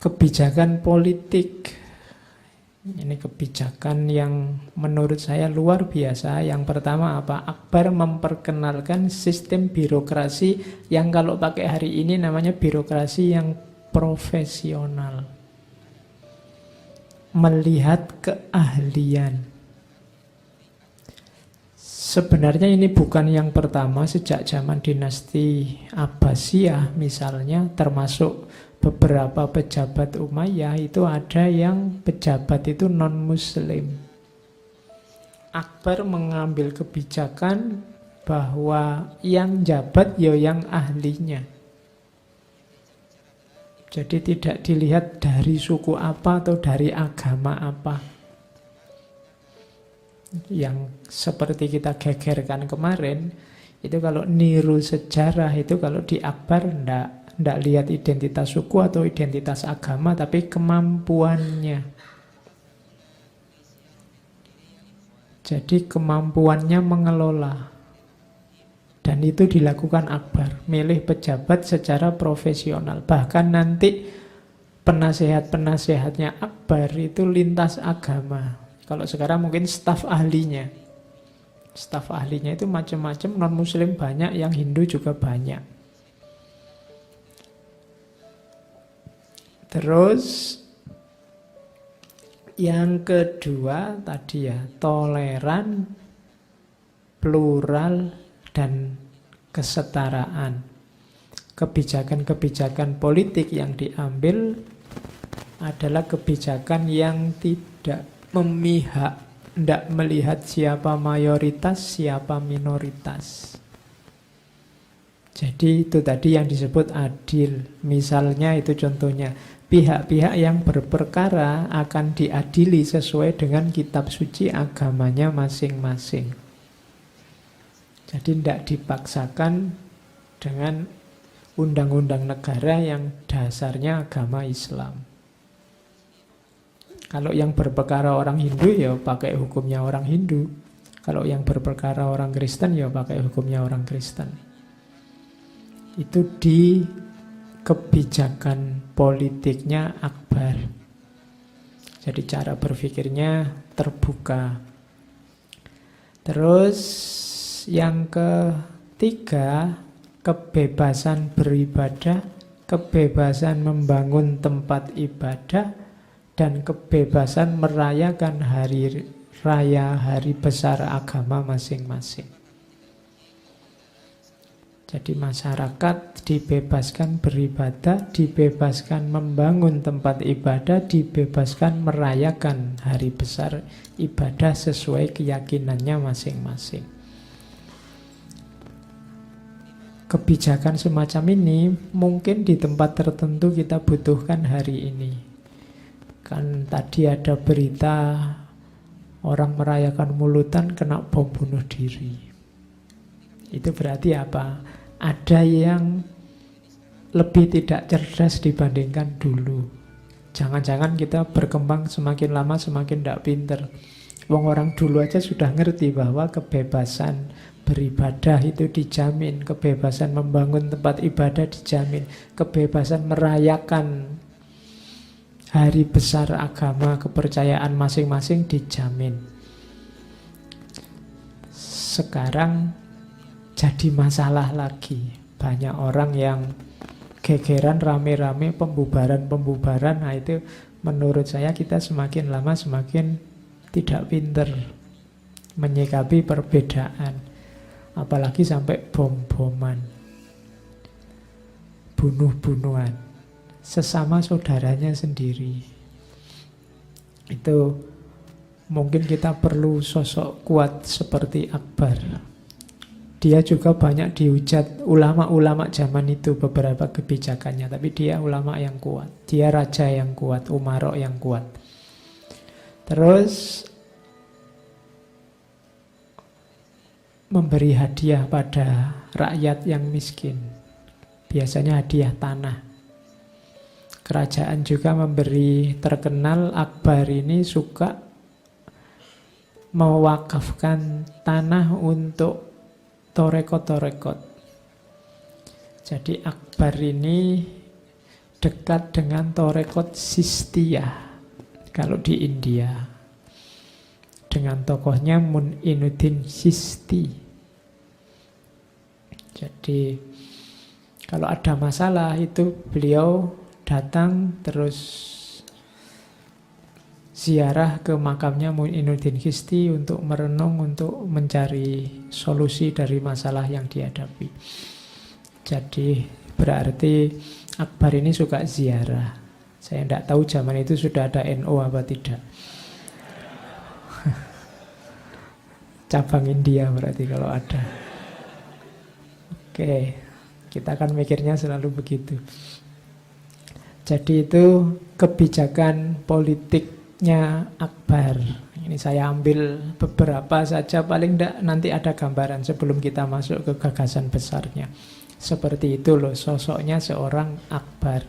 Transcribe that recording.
kebijakan politik. Ini kebijakan yang menurut saya luar biasa. Yang pertama apa? Akbar memperkenalkan sistem birokrasi yang kalau pakai hari ini namanya birokrasi yang profesional. Melihat keahlian. Sebenarnya ini bukan yang pertama. Sejak zaman dinasti Abbasiyah misalnya, termasuk beberapa pejabat Umayyah, itu ada yang pejabat itu non-muslim. Akbar mengambil kebijakan bahwa yang jabat ya yang ahlinya. Jadi tidak dilihat dari suku apa atau dari agama apa. Yang seperti kita gegerkan kemarin, itu kalau niru sejarah itu kalau di Akbar ndak lihat identitas suku atau identitas agama, tapi kemampuannya. Jadi kemampuannya mengelola. Dan itu dilakukan Akbar. Milih pejabat secara profesional. Bahkan nanti penasehat-penasehatnya Akbar itu lintas agama. Kalau sekarang mungkin staf ahlinya. Staf ahlinya itu macam-macam, non-muslim banyak, yang Hindu juga banyak. Terus yang kedua tadi ya, toleran, plural, dan kesetaraan. Kebijakan-kebijakan politik yang diambil adalah kebijakan yang tidak memihak, tidak melihat siapa mayoritas, siapa minoritas. Jadi itu tadi yang disebut adil. Misalnya itu contohnya, pihak-pihak yang berperkara akan diadili sesuai dengan kitab suci agamanya masing-masing. Jadi tidak dipaksakan dengan undang-undang negara yang dasarnya agama Islam. Kalau yang berperkara orang Hindu ya pakai hukumnya orang Hindu. Kalau yang berperkara orang Kristen ya pakai hukumnya orang Kristen. Itu di kebijakan politiknya Akbar. Jadi cara berpikirnya terbuka. Terus yang ketiga, kebebasan beribadah, kebebasan membangun tempat ibadah, dan kebebasan merayakan hari raya, hari besar agama masing-masing. Jadi masyarakat dibebaskan beribadah, dibebaskan membangun tempat ibadah, dibebaskan merayakan hari besar ibadah sesuai keyakinannya masing-masing. Kebijakan semacam ini mungkin di tempat tertentu kita butuhkan hari ini. Kan tadi ada berita orang merayakan Mulutan kena bom bunuh diri. Itu berarti apa? Ada yang lebih tidak cerdas dibandingkan dulu. Jangan-jangan kita berkembang semakin lama semakin tidak pinter. Wong orang dulu aja sudah ngerti bahwa kebebasan beribadah itu dijamin, kebebasan membangun tempat ibadah dijamin, kebebasan merayakan hari besar agama kepercayaan masing-masing dijamin. Sekarang jadi masalah lagi. Banyak orang yang gegeran rame-rame pembubaran-pembubaran. Nah itu menurut saya kita semakin lama semakin tidak pinter menyikapi perbedaan. Apalagi sampai bom-boman, bunuh-bunuhan sesama saudaranya sendiri. Itu mungkin kita perlu sosok kuat seperti Akbar. Dia juga banyak dihujat ulama-ulama zaman itu beberapa kebijakannya, tapi dia ulama yang kuat, dia raja yang kuat, umarok yang kuat. Terus memberi hadiah pada rakyat yang miskin, biasanya hadiah tanah. Kerajaan juga memberi, terkenal Akbar ini suka mewakafkan tanah untuk torekot-torekot. Jadi Akbar ini dekat dengan Torekot Sistiyah kalau di India, dengan tokohnya Mu'inuddin Chisti. Jadi kalau ada masalah itu beliau datang terus ziarah ke makamnya Mu'inuddin Chisti untuk merenung, untuk mencari solusi dari masalah yang dihadapi. Jadi berarti Akbar ini suka ziarah. Saya tidak tahu zaman itu sudah ada NU apa tidak. Cabang India berarti kalau ada. Oke, kita kan mikirnya selalu begitu. Jadi itu kebijakan politiknya Akbar. Ini saya ambil beberapa saja, paling tidak nanti ada gambaran sebelum kita masuk ke gagasan besarnya. Seperti itu loh sosoknya seorang Akbar.